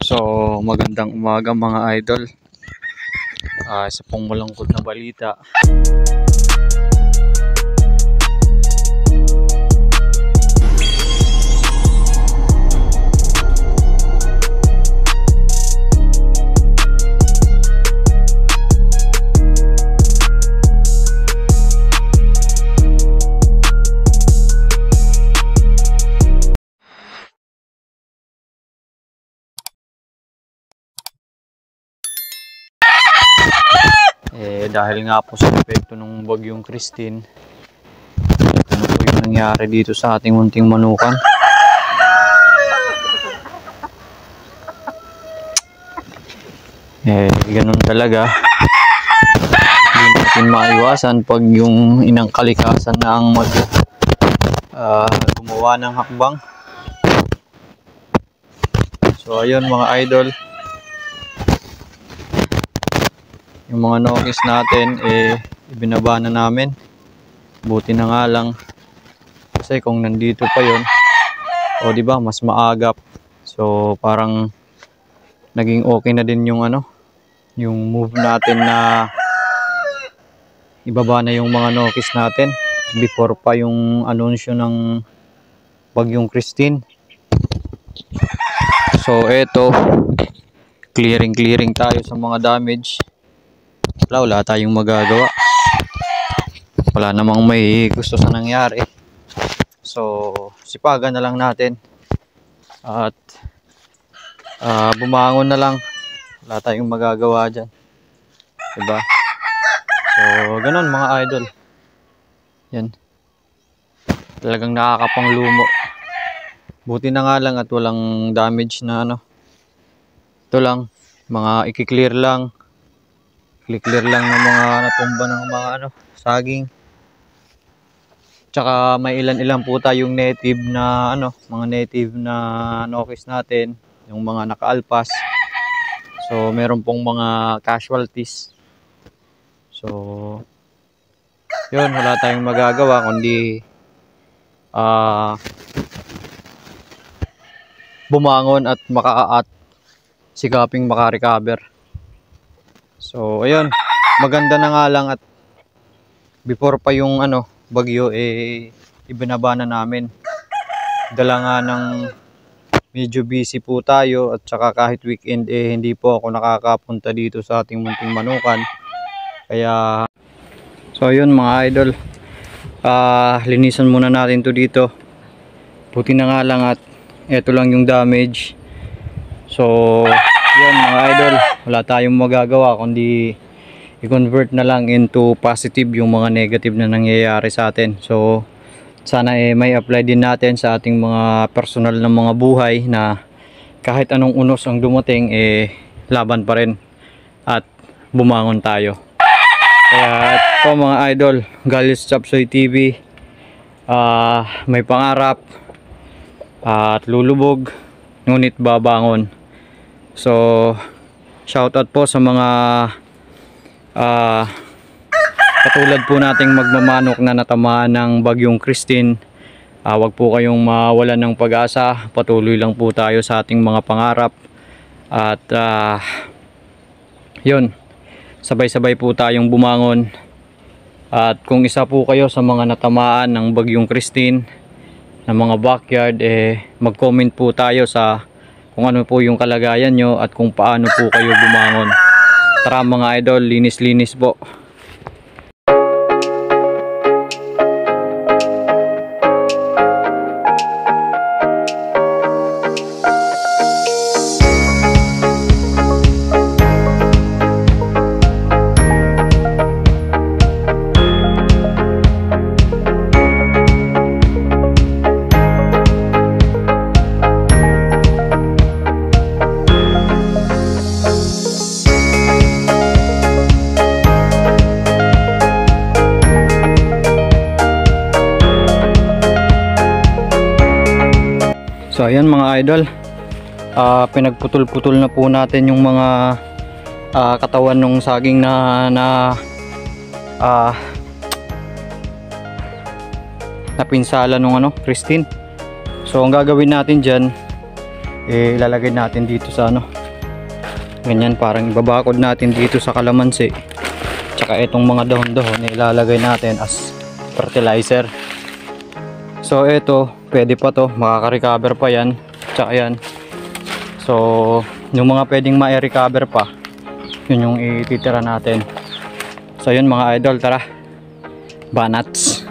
So, magandang umaga mga idol. Isa pong malungkot na balita. Dahil nga po sa epekto ng bagyong Christine, ano po yung nangyari dito sa ating munting manukan. Ganun talaga. Hindi natin maiwasan pag yung inang kalikasan na ang gumawa ng hakbang. So ayun mga idol, yung mga nokis natin ibinaba na namin. Buti na nga lang kasi kung nandito pa yon, o di ba, mas maagap. So parang naging okay na din yung yung move natin na ibaba na yung mga nokis natin before pa yung anunsyo ng bagyong Christine. So eto, clearing tayo sa mga damage. Wala tayong magagawa. Wala namang may gusto sa nangyari. So sipagan na lang natin at bumangon na lang. Wala tayong magagawa dyan, diba? So ganun mga idol. Yan, talagang nakakapanglumo. Buti na nga lang at walang damage na ito lang, mga i-clear lang ng mga natumba ng mga saging. Tsaka may ilan po tayong native na mga native na nokis natin, yung mga nakaalpas. So meron pong mga casualties. So yun, wala tayong magagawa kundi bumangon at sikaping makarecover. So ayun, maganda na nga lang at before pa yung bagyo ibinaba na namin. Dala nga ng medyo busy po tayo at saka kahit weekend hindi po ako nakakapunta dito sa ating munting manukan. Kaya so ayun mga idol, linisan muna natin to dito. Buti na nga lang at eto lang yung damage. So yun mga idol, wala tayong magagawa kundi i-convert na lang into positive yung mga negative na nangyayari sa atin. So sana may apply din natin sa ating mga personal na mga buhay na kahit anong unos ang dumating laban pa rin at bumangon tayo. Kaya ito mga idol, Galis Chapsoy TV, may pangarap at lulubog ngunit babangon. So shoutout po sa mga katulad po nating magmamanok na natamaan ng bagyong Christine. Wag po kayong mawalan ng pag-asa. Patuloy lang po tayo sa ating mga pangarap. At yun, sabay-sabay po tayong bumangon. At kung isa po kayo sa mga natamaan ng bagyong Christine na mga backyard, mag-comment po tayo sa kung ano po yung kalagayan nyo at kung paano po kayo bumangon. Tara mga idol, linis-linis po. So ayan mga idol, pinagputol-putol na po natin yung mga katawan ng saging na napinsala nung Christine. So ang gagawin natin dyan, ilalagay natin dito sa ano, ganyan, parang ibabakod natin dito sa kalamansi, tsaka itong mga dahon-dahon ilalagay natin as fertilizer. So ito, pwede pa to, makaka-recover pa yan, tsaka yan. So yung mga pwedeng ma-recover pa, yun yung ititira natin. So yun mga idol, tara, banats.